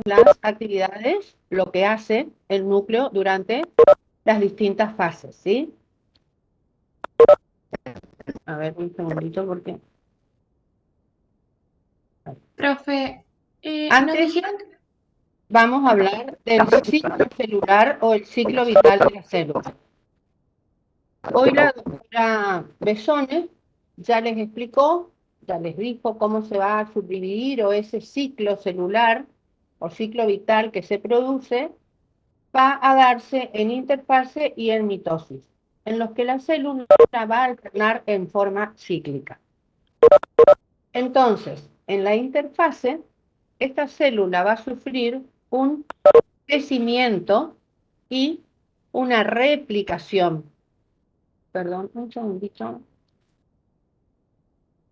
las actividades, lo que hace el núcleo durante las distintas fases, ¿sí? A ver, un segundito porque... Profe, nos Antes dijeron que... vamos a hablar del ciclo celular o el ciclo vital de la célula. Hoy la doctora Besone ya les explicó, ya les dijo cómo se va a subdividir o ese ciclo celular o ciclo vital que se produce va a darse en interfase y en mitosis, en los que la célula va a alternar en forma cíclica. Entonces, en la interfase, esta célula va a sufrir un crecimiento y una replicación. Perdón, un segundito,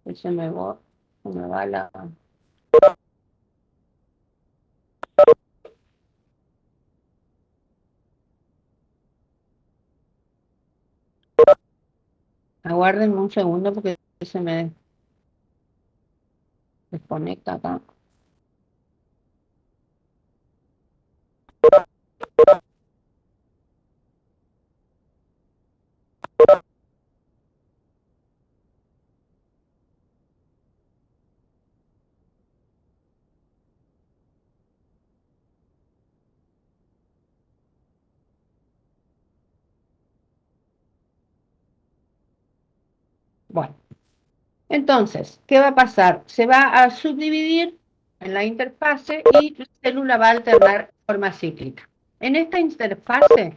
que se me va la... Aguárdenme un segundo porque se me desconecta acá. Bueno, entonces, ¿qué va a pasar? Se va a subdividir en la interfase y la célula va a alternar en forma cíclica. En esta interfase,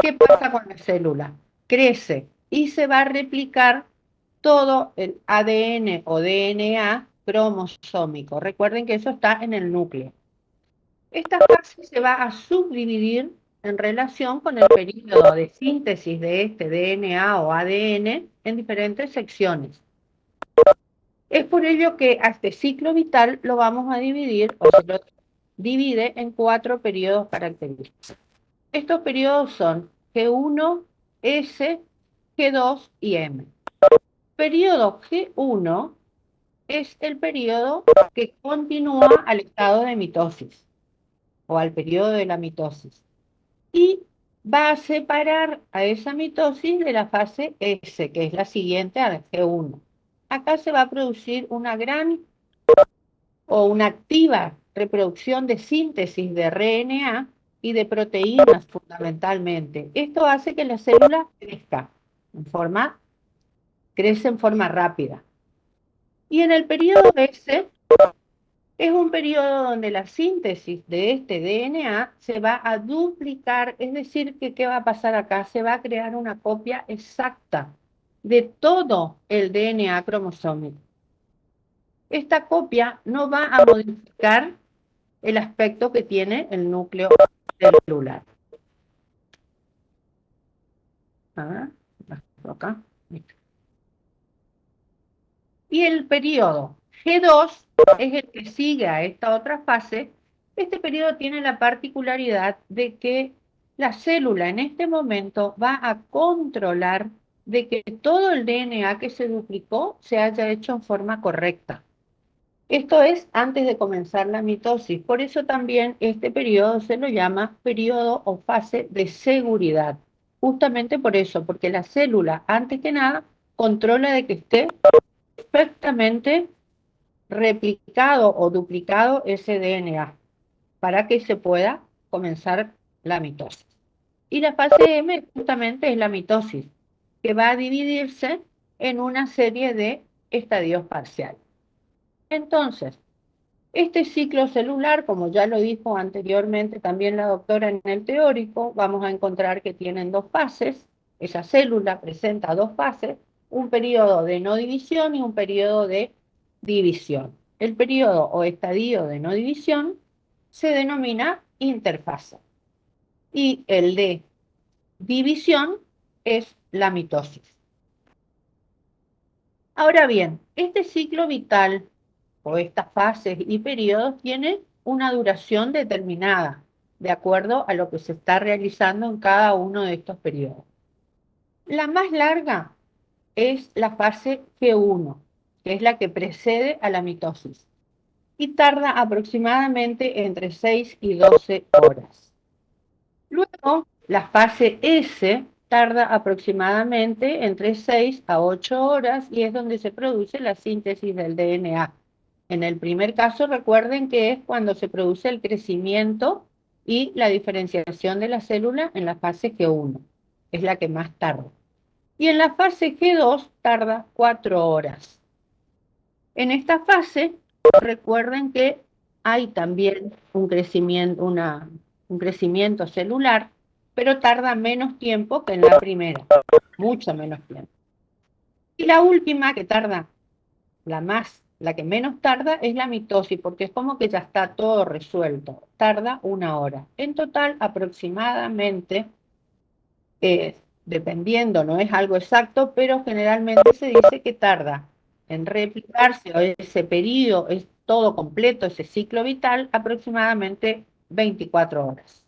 ¿qué pasa con la célula? Crece y se va a replicar todo el ADN o DNA cromosómico. Recuerden que eso está en el núcleo. Esta fase se va a subdividir en relación con el periodo de síntesis de este DNA o ADN en diferentes secciones. Es por ello que a este ciclo vital lo vamos a dividir, o se lo divide en 4 periodos característicos. Estos periodos son G1, S, G2 y M. Periodo G1 es el periodo que continúa al estado de mitosis o al periodo de la mitosis y va a separar a esa mitosis de la fase S, que es la siguiente a la G1. Acá se va a producir una gran o una activa reproducción de síntesis de RNA y de proteínas fundamentalmente. Esto hace que la célula crece en forma rápida. Y en el periodo S es un periodo donde la síntesis de este DNA se va a duplicar, es decir, que ¿qué va a pasar acá? Se va a crear una copia exacta de todo el DNA cromosómico. Esta copia no va a modificar el aspecto que tiene el núcleo celular. A ver, acá. Y el periodo G2 es el que sigue a esta otra fase. Este periodo tiene la particularidad de que la célula en este momento va a controlar de que todo el DNA que se duplicó se haya hecho en forma correcta. Esto es antes de comenzar la mitosis. Por eso también este periodo se lo llama periodo o fase de seguridad. Justamente por eso, porque la célula, antes que nada, controla de que esté perfectamente replicado o duplicado ese DNA para que se pueda comenzar la mitosis. Y la fase M justamente es la mitosis, que va a dividirse en una serie de estadios parciales. Entonces, este ciclo celular, como ya lo dijo anteriormente también la doctora en el teórico, vamos a encontrar que tienen dos fases. Esa célula presenta dos fases, un periodo de no división y un periodo de división. El periodo o estadio de no división se denomina interfase y el de división es la mitosis. Ahora bien, este ciclo vital o estas fases y periodos tienen una duración determinada, de acuerdo a lo que se está realizando en cada uno de estos periodos. La más larga es la fase G1, que es la que precede a la mitosis. y tarda aproximadamente entre 6 y 12 horas. Luego, la fase S tarda aproximadamente entre 6 a 8 horas y es donde se produce la síntesis del DNA. En el primer caso, recuerden que es cuando se produce el crecimiento y la diferenciación de la célula en la fase G1. Es la que más tarda. Y en la fase G2 tarda 4 horas. En esta fase, recuerden que hay también un crecimiento celular, pero tarda menos tiempo que en la primera, mucho menos tiempo. Y la última, que tarda la que menos tarda, es la mitosis, porque es como que ya está todo resuelto. Tarda 1 hora. En total, aproximadamente, dependiendo, no es algo exacto, pero generalmente se dice que tarda en replicarse, o ese periodo, es todo completo, ese ciclo vital, aproximadamente 24 horas.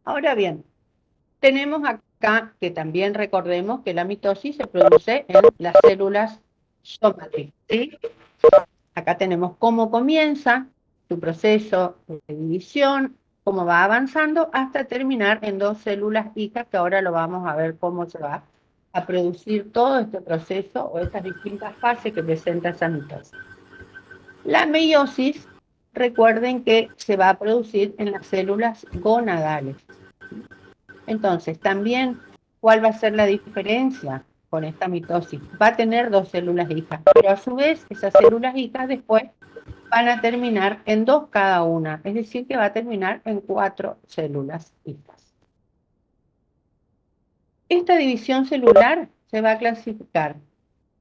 Ahora bien, tenemos acá que también recordemos que la mitosis se produce en las células somáticas, ¿sí? Acá tenemos cómo comienza su proceso de división, cómo va avanzando hasta terminar en 2 células hijas, que ahora lo vamos a ver cómo se va a producir todo este proceso o estas distintas fases que presenta esa mitosis. La meiosis, recuerden que se va a producir en las células gonadales. Entonces, también, ¿cuál va a ser la diferencia con esta mitosis? Va a tener 2 células hijas, pero a su vez esas células hijas después van a terminar en 2 cada una, es decir, que va a terminar en 4 células hijas. Esta división celular se va a clasificar.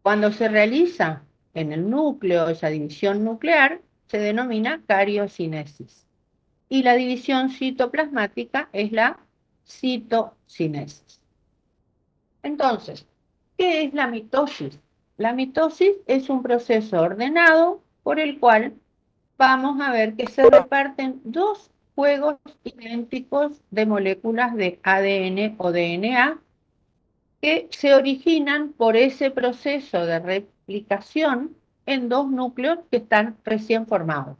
Cuando se realiza en el núcleo, esa división nuclear, se denomina cariocinesis. Y la división citoplasmática es la citocinesis. Entonces, ¿qué es la mitosis? La mitosis es un proceso ordenado por el cual vamos a ver que se reparten 2 juegos idénticos de moléculas de ADN o DNA que se originan por ese proceso de replicación en 2 núcleos que están recién formados.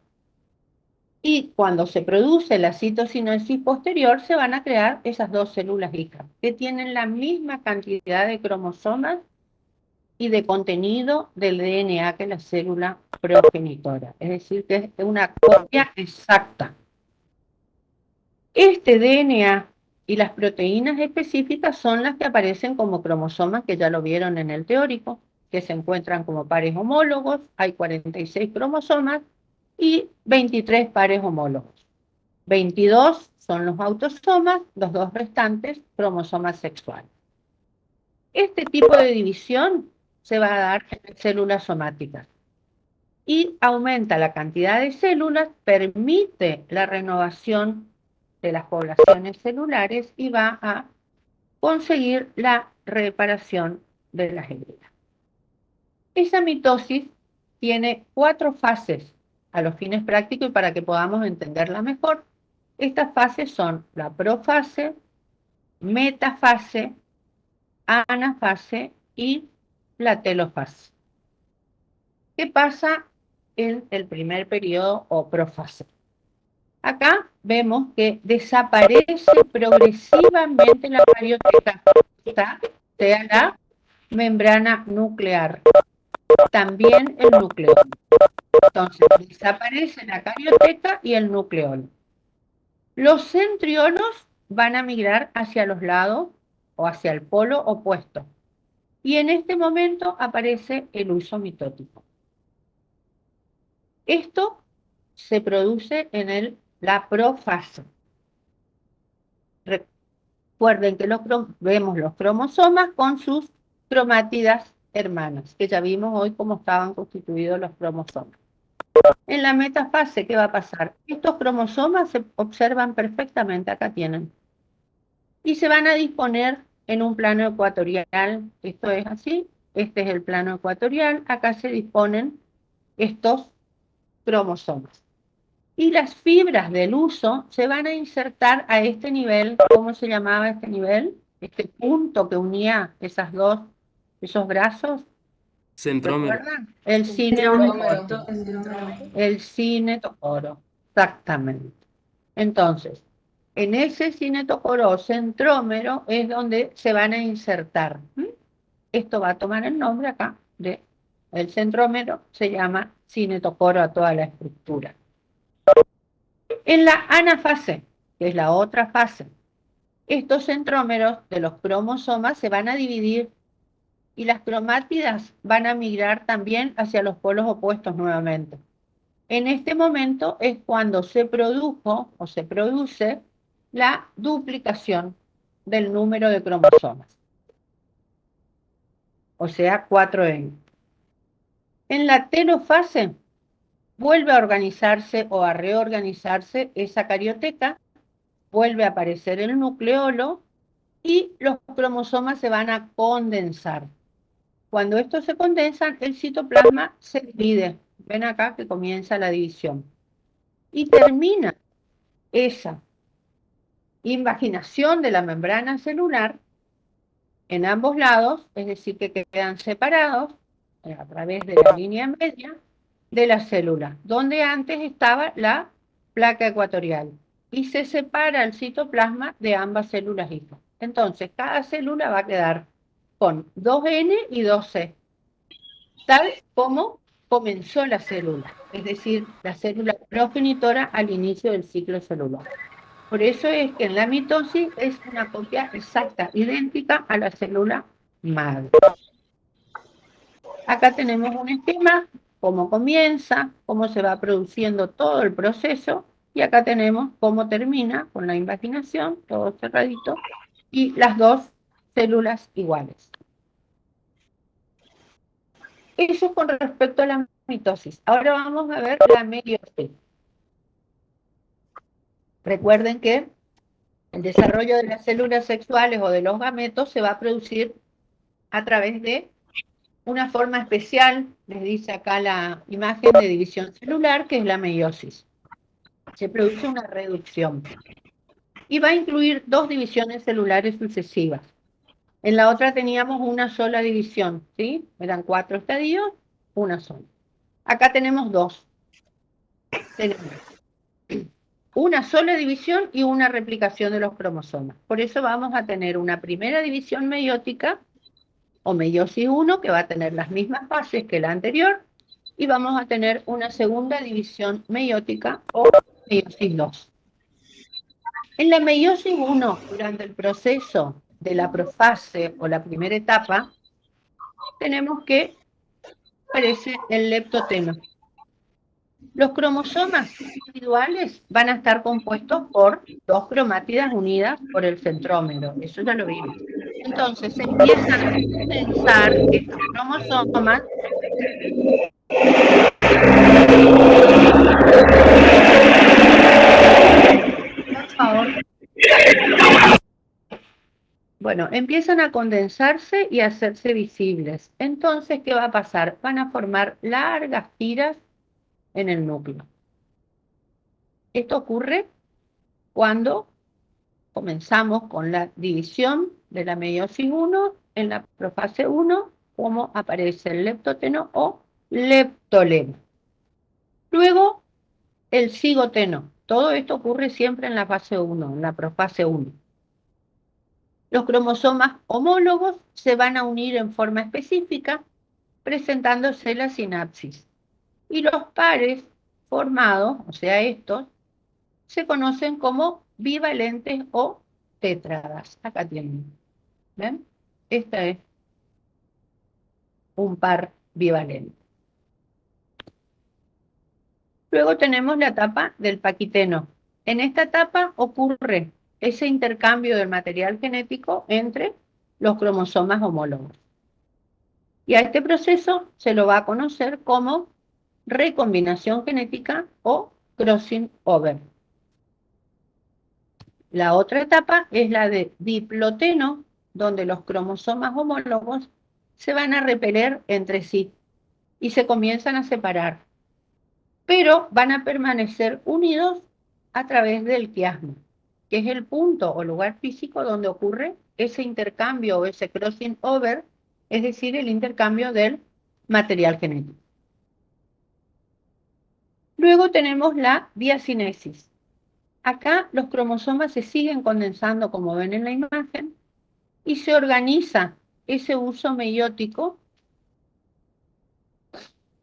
Y cuando se produce la citocinesis posterior, se van a crear esas 2 células hijas, que tienen la misma cantidad de cromosomas y de contenido del DNA que la célula progenitora. Es decir, que es una copia exacta. Este DNA y las proteínas específicas son las que aparecen como cromosomas, que ya lo vieron en el teórico, que se encuentran como pares homólogos. Hay 46 cromosomas y 23 pares homólogos. 22 son los autosomas, los 2 restantes cromosomas sexuales. Este tipo de división se va a dar en células somáticas y aumenta la cantidad de células, permite la renovación de las poblaciones celulares y va a conseguir la reparación de las heridas. Esa mitosis tiene 4 fases a los fines prácticos y para que podamos entenderla mejor. Estas fases son la profase, metafase, anafase y la telofase. ¿Qué pasa en el primer periodo o profase? Acá vemos que desaparece progresivamente la carioteca, sea la membrana nuclear, también el nucleón. Entonces, desaparece la carioteca y el nucleón. Los centriolos van a migrar hacia los lados o hacia el polo opuesto. Y en este momento aparece el uso mitótico. Esto se produce en la profase. Recuerden que vemos los cromosomas con sus cromátidas hermanas, que ya vimos hoy cómo estaban constituidos los cromosomas. En la metafase, ¿qué va a pasar? Estos cromosomas se observan perfectamente, acá tienen, y se van a disponer en un plano ecuatorial. Esto es así, este es el plano ecuatorial, acá se disponen estos cromosomas. Y las fibras del uso se van a insertar a este nivel. ¿Cómo se llamaba este nivel? Este punto que unía esos brazos, Centrómero. ¿Recuerdan? El Centrómero. cinetocoro. El cinetocoro, exactamente. Entonces, en ese cinetocoro o centrómero es donde se van a insertar. Esto va a tomar el nombre acá de el centrómero, se llama cinetocoro a toda la estructura. En la anafase, que es la otra fase, estos centrómeros de los cromosomas se van a dividir y las cromátidas van a migrar también hacia los polos opuestos nuevamente. En este momento es cuando se produjo o se produce la duplicación del número de cromosomas, o sea, 4N. En la telofase vuelve a organizarse o a reorganizarse esa carioteca, vuelve a aparecer el nucleolo y los cromosomas se van a condensar. Cuando estos se condensan, el citoplasma se divide. Ven acá que comienza la división. Y termina esa invaginación de la membrana celular en ambos lados, es decir, que quedan separados a través de la línea media de la célula, donde antes estaba la placa ecuatorial, y se separa el citoplasma de ambas células hijas. Entonces, cada célula va a quedar con 2N y 2C, tal como comenzó la célula, es decir, la célula progenitora al inicio del ciclo celular. Por eso es que en la mitosis es una copia exacta, idéntica a la célula madre. Acá tenemos un esquema, cómo comienza, cómo se va produciendo todo el proceso, y acá tenemos cómo termina con la invaginación, todo cerradito, y las dos células iguales. Eso con respecto a la mitosis. Ahora vamos a ver la meiosis. Recuerden que el desarrollo de las células sexuales o de los gametos se va a producir a través de una forma especial, les dice acá la imagen de división celular, que es la meiosis. Se produce una reducción. Y va a incluir dos divisiones celulares sucesivas. En la otra teníamos una sola división, ¿sí? Eran 4 estadios, una sola. Acá tenemos dos. Tenemos una sola división y una replicación de los cromosomas. Por eso vamos a tener una primera división meiótica, o meiosis 1, que va a tener las mismas fases que la anterior, y vamos a tener una segunda división meiótica, o meiosis 2. En la meiosis 1, durante el proceso de la profase o la primera etapa, tenemos que aparece el leptoteno. Los cromosomas individuales van a estar compuestos por dos cromátidas unidas por el centrómero, eso ya lo vimos. Entonces se empiezan a condensar estos cromosomas. Por favor. Bueno, empiezan a condensarse y a hacerse visibles. Entonces, ¿qué va a pasar? Van a formar largas tiras en el núcleo. Esto ocurre cuando comenzamos con la división de la meiosis 1 en la profase 1, como aparece el leptoteno o leptolema. Luego, el cigoteno. Todo esto ocurre siempre en la fase 1, en la profase 1. Los cromosomas homólogos se van a unir en forma específica, presentándose la sinapsis. Y los pares formados, o sea, estos, se conocen como bivalentes o tétradas. Acá tienen. ¿Ven? Esta es un par bivalente. Luego tenemos la etapa del paquiteno. En esta etapa ocurre ese intercambio del material genético entre los cromosomas homólogos. Y a este proceso se lo va a conocer como recombinación genética o crossing over. La otra etapa es la de diploteno, donde los cromosomas homólogos se van a repeler entre sí y se comienzan a separar, pero van a permanecer unidos a través del quiasma, que es el punto o lugar físico donde ocurre ese intercambio o ese crossing over, es decir, el intercambio del material genético. Luego tenemos la diacinesis. Acá los cromosomas se siguen condensando, como ven en la imagen, y se organiza ese uso meiótico.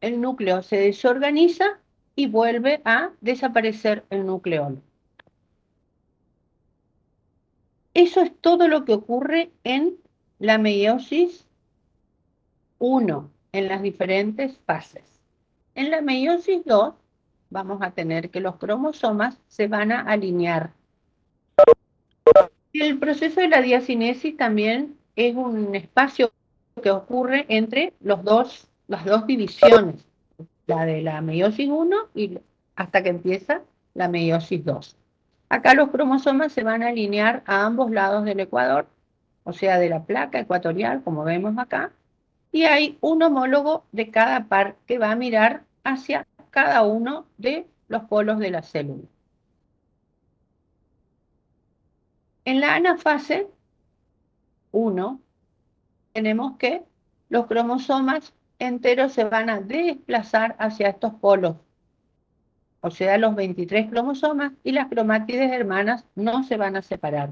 El núcleo se desorganiza y vuelve a desaparecer el nucleolo. Eso es todo lo que ocurre en la meiosis 1, en las diferentes fases. En la meiosis 2 vamos a tener que los cromosomas se van a alinear. El proceso de la diacinesis también es un espacio que ocurre entre las dos divisiones, la de la meiosis 1 y hasta que empieza la meiosis 2. Acá los cromosomas se van a alinear a ambos lados del ecuador, o sea, de la placa ecuatorial, como vemos acá, y hay un homólogo de cada par que va a mirar hacia cada uno de los polos de la célula. En la anafase 1 tenemos que los cromosomas enteros se van a desplazar hacia estos polos, o sea, los 23 cromosomas, y las cromátides hermanas no se van a separar.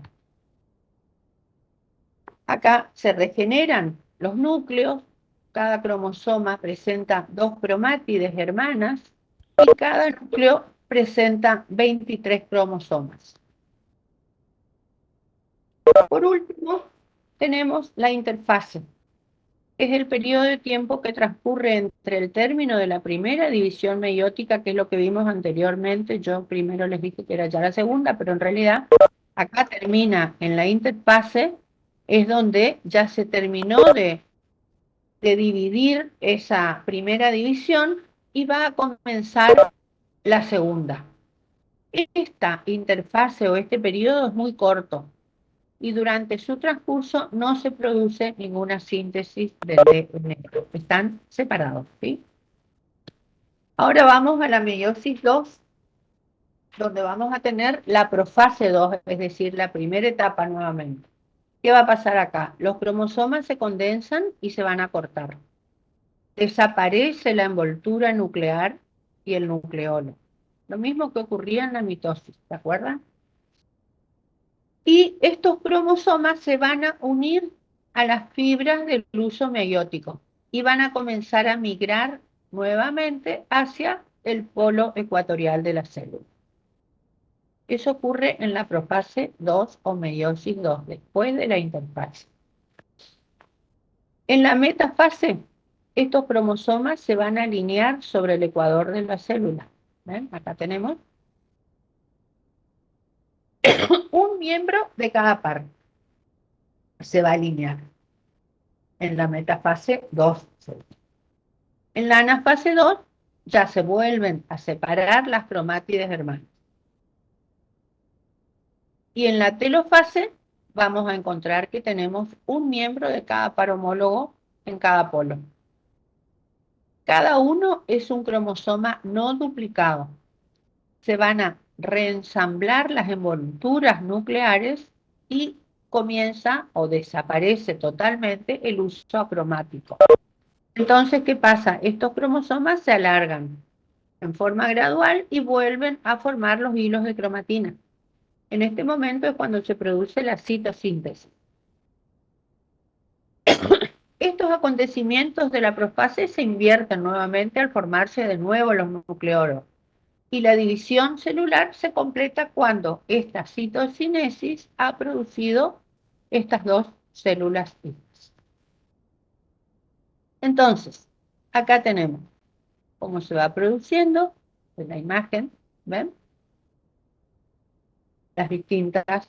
Acá se regeneran los núcleos, cada cromosoma presenta 2 cromátides hermanas y cada núcleo presenta 23 cromosomas. Por último, tenemos la interfase. Es el periodo de tiempo que transcurre entre el término de la primera división meiótica, que es lo que vimos anteriormente. Yo primero les dije que era ya la segunda, pero en realidad acá termina en la interfase, es donde ya se terminó de dividir esa primera división y va a comenzar la segunda. Esta interfase o este periodo es muy corto y durante su transcurso no se produce ninguna síntesis de DNA. Están separados, ¿sí? Ahora vamos a la meiosis 2, donde vamos a tener la profase 2, es decir, la primera etapa nuevamente. ¿Qué va a pasar acá? Los cromosomas se condensan y se van a cortar. Desaparece la envoltura nuclear y el nucleolo. Lo mismo que ocurría en la mitosis, ¿se acuerdan? Y estos cromosomas se van a unir a las fibras del uso meiótico y van a comenzar a migrar nuevamente hacia el polo ecuatorial de la célula. Eso ocurre en la profase 2 o meiosis 2, después de la interfase. En la metafase, estos cromosomas se van a alinear sobre el ecuador de la célula. ¿Ven? Acá tenemos un miembro de cada par. Se va a alinear. En la metafase 2. En la anafase 2 ya se vuelven a separar las cromátides hermanas. Y en la telofase vamos a encontrar que tenemos un miembro de cada par homólogo en cada polo. Cada uno es un cromosoma no duplicado. Se van a reensamblar las envolturas nucleares y comienza o desaparece totalmente el uso acromático. Entonces, ¿qué pasa? Estos cromosomas se alargan en forma gradual y vuelven a formar los hilos de cromatina. En este momento es cuando se produce la citosíntesis. Estos acontecimientos de la profase se invierten nuevamente al formarse de nuevo los nucleolos. Y la división celular se completa cuando esta citocinesis ha producido estas dos células hijas. Entonces, acá tenemos cómo se va produciendo en la imagen, ¿ven? Las distintas,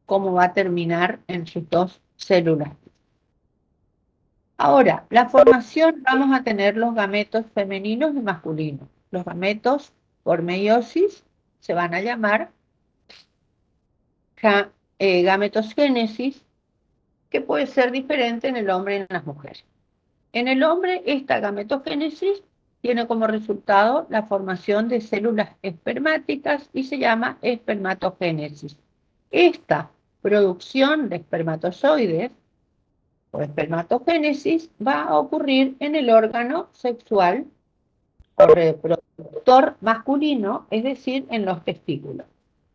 cómo va a terminar en sus dos células. Ahora, la formación, vamos a tener los gametos femeninos y masculinos. Los gametos por meiosis se van a llamar gametosgénesis, que puede ser diferente en el hombre y en las mujeres. En el hombre, esta gametogénesis tiene como resultado la formación de células espermáticas y se llama espermatogénesis. Esta producción de espermatozoides o espermatogénesis va a ocurrir en el órgano sexual o reproductor masculino, es decir, en los testículos.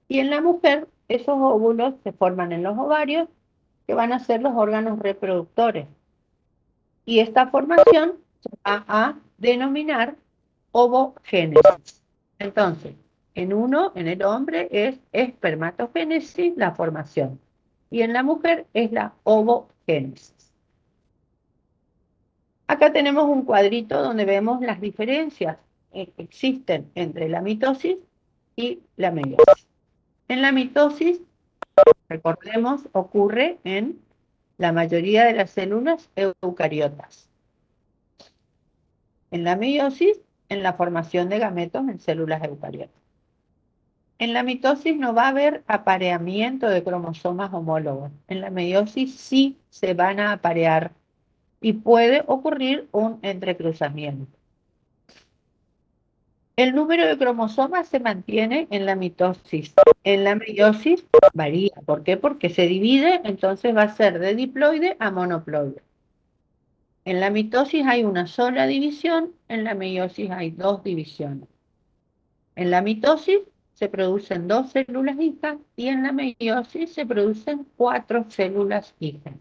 Y en la mujer, esos óvulos se forman en los ovarios, que van a ser los órganos reproductores. Y esta formación se va a denominar ovogénesis. Entonces, en el hombre es espermatogénesis, la formación. Y en la mujer es la ovogénesis. Acá tenemos un cuadrito donde vemos las diferencias que existen entre la mitosis y la meiosis. En la mitosis, recordemos, ocurre en la mayoría de las células eucariotas. En la meiosis, en la formación de gametos en células eucariotas. En la mitosis no va a haber apareamiento de cromosomas homólogos. En la meiosis sí se van a aparear y puede ocurrir un entrecruzamiento. El número de cromosomas se mantiene en la mitosis. En la meiosis varía. ¿Por qué? Porque se divide, entonces va a ser de diploide a monoploide. En la mitosis hay una sola división, en la meiosis hay dos divisiones. En la mitosis se producen 2 células hijas y en la meiosis se producen 4 células hijas.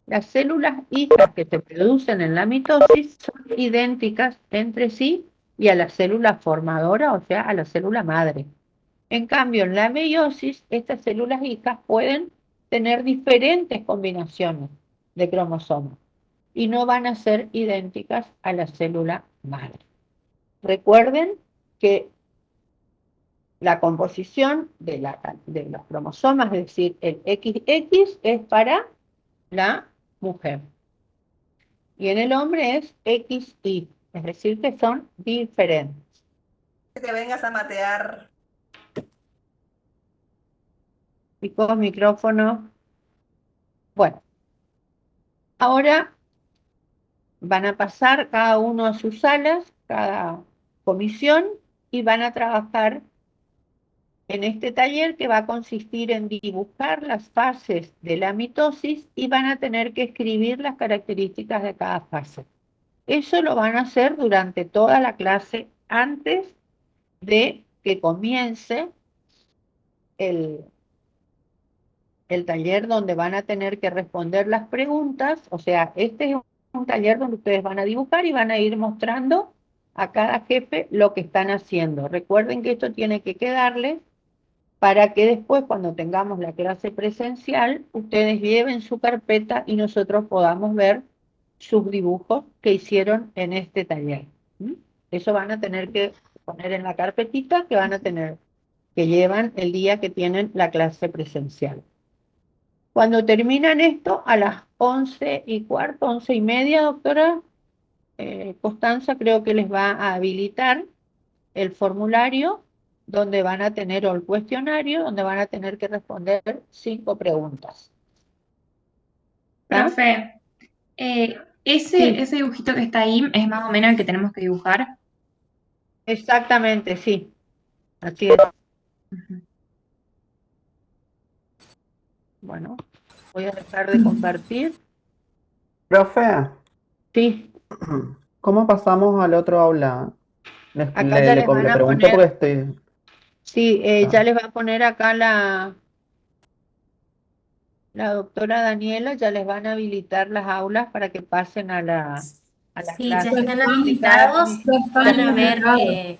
Las células hijas que se producen en la mitosis son idénticas entre sí y a la célula formadora, o sea, a la célula madre. En cambio, en la meiosis, estas células hijas pueden tener diferentes combinaciones de cromosomas y no van a ser idénticas a la célula madre. Recuerden que la composición de los cromosomas, es decir, el XX es para la mujer. Y en el hombre es XY, es decir, que son diferentes. Que vengas a matear. Chicos, micrófono. Bueno, ahora van a pasar cada uno a sus salas, cada comisión, y van a trabajar en este taller que va a consistir en dibujar las fases de la mitosis y van a tener que escribir las características de cada fase. Eso lo van a hacer durante toda la clase antes de que comience el taller donde van a tener que responder las preguntas. O sea, este es un taller donde ustedes van a dibujar y van a ir mostrando a cada jefe lo que están haciendo. Recuerden que esto tiene que quedarles para que después, cuando tengamos la clase presencial, ustedes lleven su carpeta y nosotros podamos ver sus dibujos que hicieron en este taller. ¿Mm? Eso van a tener que poner en la carpetita que van a tener, que llevan el día que tienen la clase presencial. Cuando terminan esto, a las 11:15, 11:30, doctora Constanza, creo que les va a habilitar el formulario donde van a tener, o el cuestionario, donde van a tener que responder 5 preguntas. ¿Ah? Profe, Sí. ese dibujito que está ahí es más o menos el que tenemos que dibujar. Exactamente, sí. Así es. Ujú. Bueno, voy a dejar de compartir. Profe, Sí, ¿cómo pasamos al otro aula? acá ya les van Le a pregunto porque poner, estoy... sí, ya les va a poner acá la doctora Daniela, ya les van a habilitar las aulas para que pasen a la Sí, ya clase. están Explicar. habilitados, van a ver que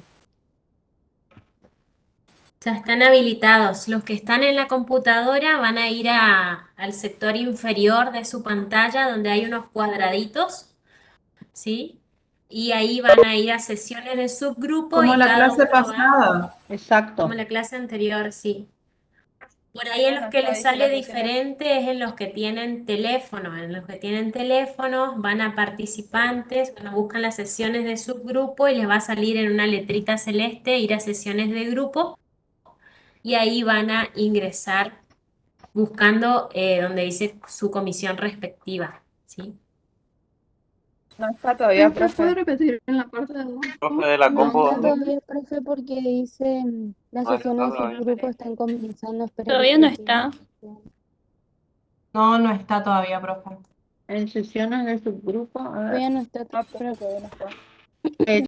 ya están habilitados. Los que están en la computadora van a ir al sector inferior de su pantalla donde hay unos cuadraditos, ¿sí? Y ahí van a ir a sesiones de subgrupo Como y la cada clase uno va, pasada. Exacto. como la clase anterior, sí. Por ahí en Bueno, los que ya les hice sale la cuestión. diferente es en los que tienen teléfono. En los que tienen teléfonos van a participantes, bueno, buscan las sesiones de subgrupo y les va a salir en una letrita celeste ir a sesiones de grupo y ahí van a ingresar buscando donde dice su comisión respectiva, ¿sí? No está todavía, Profe, ¿puede profe. repetir en la parte de abajo? Profe de la No compu, está ¿dónde? todavía, profe, porque dice las No, no está sesiones de todavía. subgrupo están comenzando a esperar Todavía no está. No, no está todavía, profe. En sesiones de subgrupo, a ver. Todavía no está, Ah, pero todavía no está. Eh,